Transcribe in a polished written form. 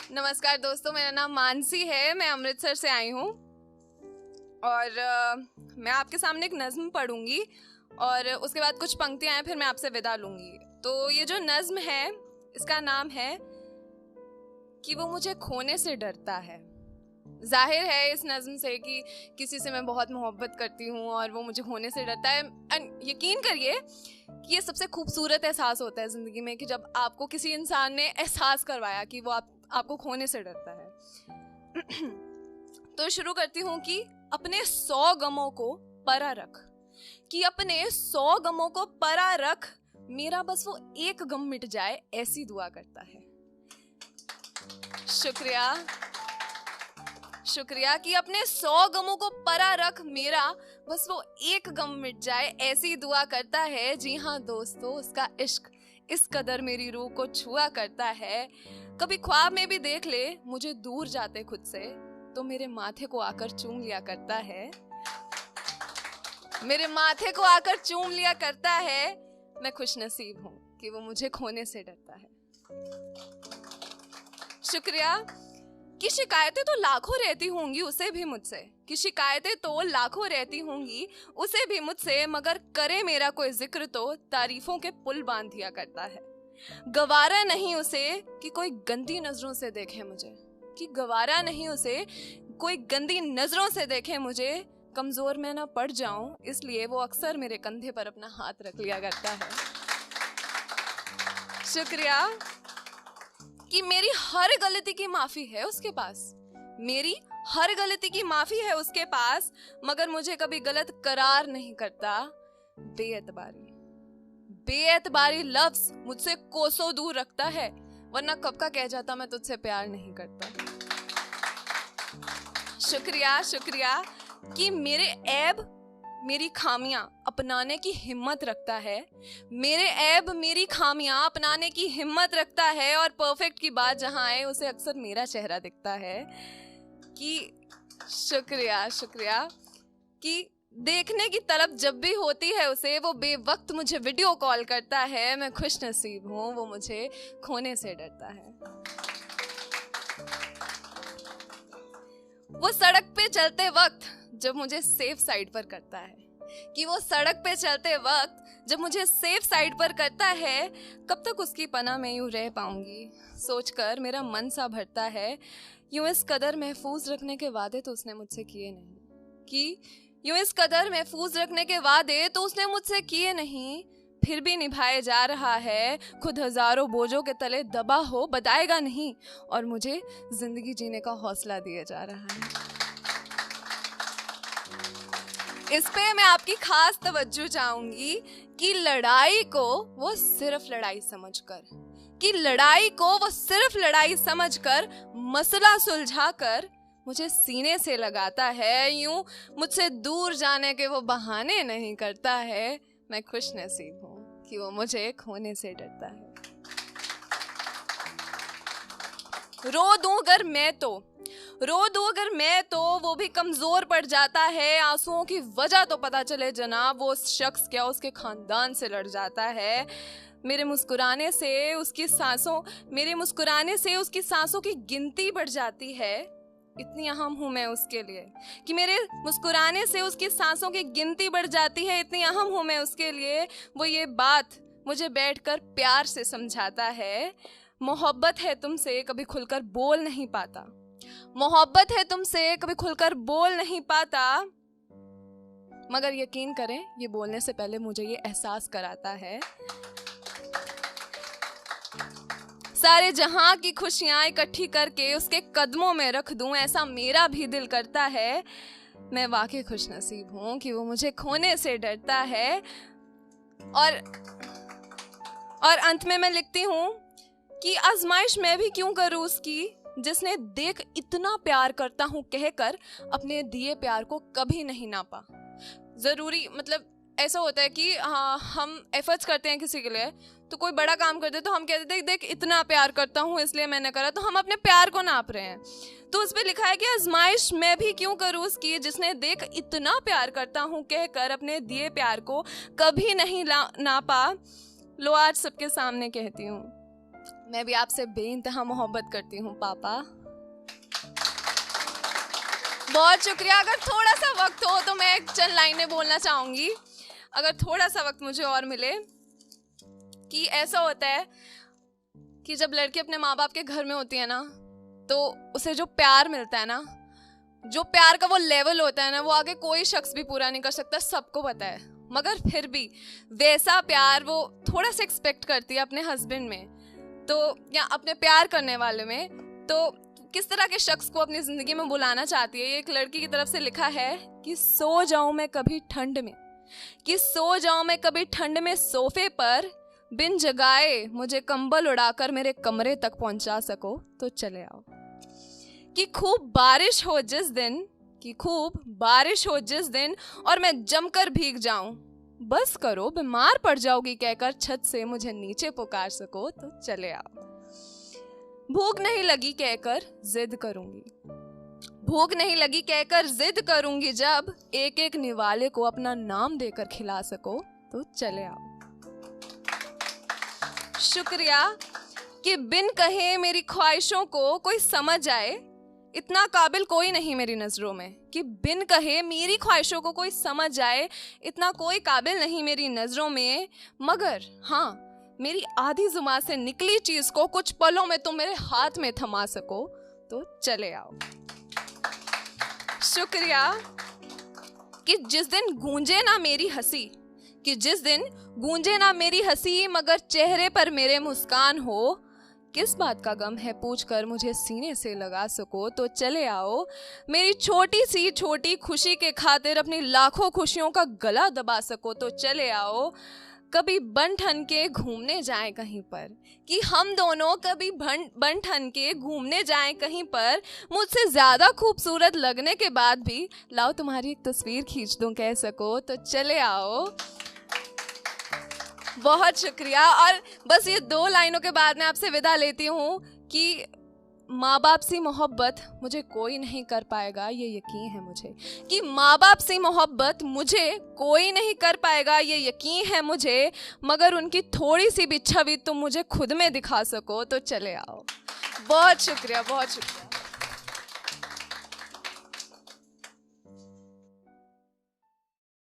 नमस्कार दोस्तों, मेरा नाम मानसी है। मैं अमृतसर से आई हूँ और मैं आपके सामने एक नज़्म पढ़ूंगी और उसके बाद कुछ पंक्तियाँ हैं, फिर मैं आपसे विदा लूंगी। तो ये जो नज़्म है इसका नाम है कि वो मुझे खोने से डरता है। जाहिर है इस नज़्म से कि किसी से मैं बहुत मोहब्बत करती हूँ और वो मुझे खोने से डरता है। यकीन करिए कि ये सबसे खूबसूरत एहसास होता है ज़िंदगी में कि जब आपको किसी इंसान ने एहसास करवाया कि वो आपको खोने से डरता है। तो शुरू करती हूँ कि अपने 100 गमों को परा रख, कि अपने 100 गमों को परा रख, मेरा बस वो एक गम मिट जाए ऐसी दुआ करता है। शुक्रिया कि अपने 100 गमों को परा रख, मेरा बस वो एक गम मिट जाए ऐसी दुआ करता है। जी हाँ दोस्तों, उसका इश्क इस कदर मेरी रूह को छुआ करता है। कभी ख्वाब में भी देख ले मुझे दूर जाते खुद से, तो मेरे माथे को आकर चूम लिया करता है। मेरे माथे को आकर चूम लिया करता है। मैं खुशनसीब हूँ कि वो मुझे खोने से डरता है। शुक्रिया कि शिकायतें तो लाखों रहती होंगी उसे भी मुझसे, कि शिकायतें तो लाखों रहती होंगी उसे भी मुझसे, मगर करे मेरा कोई जिक्र तो तारीफों के पुल बांध दिया करता है। गवारा नहीं उसे कि कोई गंदी नजरों से देखे मुझे, कि गवारा नहीं उसे कोई गंदी नजरों से देखे मुझे। कमजोर मैं ना पड़ जाऊं इसलिए वो अक्सर मेरे कंधे पर अपना हाथ रख लिया करता है। शुक्रिया कि मेरी हर गलती की माफी है उसके पास, मेरी हर गलती की माफी है उसके पास, मगर मुझे कभी गलत करार नहीं करता। बेएतबारी लफ्ज मुझसे कोसों दूर रखता है, वरना कब का कह जाता मैं तुझसे प्यार नहीं करता। शुक्रिया कि मेरे ऐब मेरी खामियां अपनाने की हिम्मत रखता है, मेरे ऐब मेरी खामियां अपनाने की हिम्मत रखता है, और परफेक्ट की बात जहां आए उसे अक्सर मेरा चेहरा दिखता है। कि शुक्रिया कि देखने की तलब जब भी होती है उसे, वो बेवक्त मुझे वीडियो कॉल करता है। मैं खुश नसीब हूँ वो मुझे खोने से डरता है। वो सड़क पे चलते वक्त जब मुझे सेफ साइड पर करता है, कि वो सड़क पे चलते वक्त जब मुझे सेफ साइड पर करता है, कब तक उसकी पनाह में यूं रह पाऊंगी सोचकर मेरा मन सा भरता है। यूं इस कदर महफूज रखने के वादे तो उसने मुझसे किए नहीं, कि यूं इस कदर महफूज रखने के वादे तो उसने मुझसे किए नहीं, फिर भी निभाए जा रहा है। खुद हजारों बोझों के तले दबा हो बताएगा नहीं, और मुझे जिंदगी जीने का हौसला दिया जा रहा है। इस पे मैं आपकी खास तवज्जो चाहूंगी कि लड़ाई को वो सिर्फ लड़ाई समझकर, कि लड़ाई को वो सिर्फ लड़ाई समझकर, मसला सुलझाकर मुझे सीने से लगाता है। यूं मुझसे दूर जाने के वो बहाने नहीं करता है। मैं खुश नसीब हूँ कि वो मुझे खोने से डरता है। रो दूं अगर मैं तो वो भी कमजोर पड़ जाता है। आंसुओं की वजह तो पता चले जनाब, वो शख्स क्या उसके खानदान से लड़ जाता है। मेरे मुस्कुराने से उसकी सांसों की गिनती बढ़ जाती है। इतनी अहम हूं मैं उसके लिए कि मेरे मुस्कुराने से उसकी सांसों की गिनती बढ़ जाती है। इतनी अहम हूं मैं उसके लिए, वो ये बात मुझे बैठकर प्यार से समझाता है। मोहब्बत है तुमसे कभी खुलकर बोल नहीं पाता, मोहब्बत है तुमसे कभी खुलकर बोल नहीं पाता, मगर यकीन करें ये बोलने से पहले मुझे ये एहसास कराता है। सारे जहां की खुशियां इकट्ठी करके उसके कदमों में रख दूं, ऐसा मेरा भी दिल करता है। मैं वाकई खुश नसीब हूं कि वो मुझे खोने से डरता है। और अंत में मैं लिखती हूं कि आजमाइश मैं भी क्यों करूं उसकी, जिसने देख इतना प्यार करता हूं कहकर अपने दिए प्यार को कभी नहीं नापा। जरूरी मतलब ऐसा होता है कि हाँ, हम एफर्ट्स करते हैं किसी के लिए, तो कोई बड़ा काम करते तो हम कहते थे देख इतना प्यार करता हूँ इसलिए मैंने करा, तो हम अपने प्यार को नाप रहे हैं। तो उस पे लिखा है कि आजमाइश मैं भी क्यों करूँ उसकी, जिसने देख इतना प्यार करता हूँ कहकर अपने दिए प्यार को कभी नहीं नापा। लो आज सबके सामने कहती हूँ मैं भी आपसे बेइंतहा मोहब्बत करती हूँ पापा। बहुत शुक्रिया। अगर थोड़ा सा वक्त हो तो मैं एक चंद लाइनें बोलना चाहूँगी, अगर थोड़ा सा वक्त मुझे और मिले। कि ऐसा होता है कि जब लड़की अपने माँ बाप के घर में होती है ना, तो उसे जो प्यार मिलता है ना, जो प्यार का वो लेवल होता है ना, वो आगे कोई शख्स भी पूरा नहीं कर सकता, सबको पता है। मगर फिर भी वैसा प्यार वो थोड़ा सा एक्सपेक्ट करती है अपने हस्बैंड में, तो या अपने प्यार करने वाले में। तो किस तरह के शख्स को अपनी जिंदगी में बुलाना चाहती है, ये एक लड़की की तरफ से लिखा है कि सो जाऊं मैं कभी ठंड में, कि सो जाऊं मैं कभी ठंड में सोफे पर, बिन जगाए मुझे कंबल उड़ाकर मेरे कमरे तक पहुंचा सको तो चले आओ। कि खूब बारिश हो जिस दिन, कि खूब बारिश हो जिस दिन और मैं जमकर भीग जाऊं, बस करो बीमार पड़ जाओगी कहकर छत से मुझे नीचे पुकार सको तो चले आओ। भूख नहीं लगी कहकर जिद करूंगी, भूख नहीं लगी कहकर जिद करूंगी, जब एक एक निवाले को अपना नाम देकर खिला सको तो चले आओ। शुक्रिया कि बिन कहे मेरी ख्वाहिशों को कोई समझ आए, इतना काबिल कोई नहीं मेरी नजरों में। कि बिन कहे मेरी ख्वाहिशों को कोई समझ आए, इतना कोई काबिल नहीं मेरी नजरों में, मगर हाँ मेरी आधी जुबान से निकली चीज को कुछ पलों में तुम मेरे हाथ में थमा सको तो चले आओ। शुक्रिया कि जिस दिन गूंजे ना मेरी हंसी, कि जिस दिन गूंजे ना मेरी हंसी, मगर चेहरे पर मेरे मुस्कान हो, किस बात का गम है पूछकर मुझे सीने से लगा सको तो चले आओ। मेरी छोटी सी छोटी खुशी के खातिर अपनी लाखों खुशियों का गला दबा सको तो चले आओ। कभी बन ठन के घूमने जाएं कहीं पर, कि हम दोनों कभी बन ठन के घूमने जाएं कहीं पर, मुझसे ज्यादा खूबसूरत लगने के बाद भी लाओ तुम्हारी एक तस्वीर खींच दूं कह सको तो चले आओ। बहुत शुक्रिया। और बस ये 2 लाइनों के बाद मैं आपसे विदा लेती हूँ कि माँ बाप सी मोहब्बत मुझे कोई नहीं कर पाएगा ये यकीन है मुझे, कि माँ बाप सी मोहब्बत मुझे कोई नहीं कर पाएगा ये यकीन है मुझे, मगर उनकी थोड़ी सी भी छवि तुम मुझे खुद में दिखा सको तो चले आओ। बहुत शुक्रिया, बहुत शुक्रिया।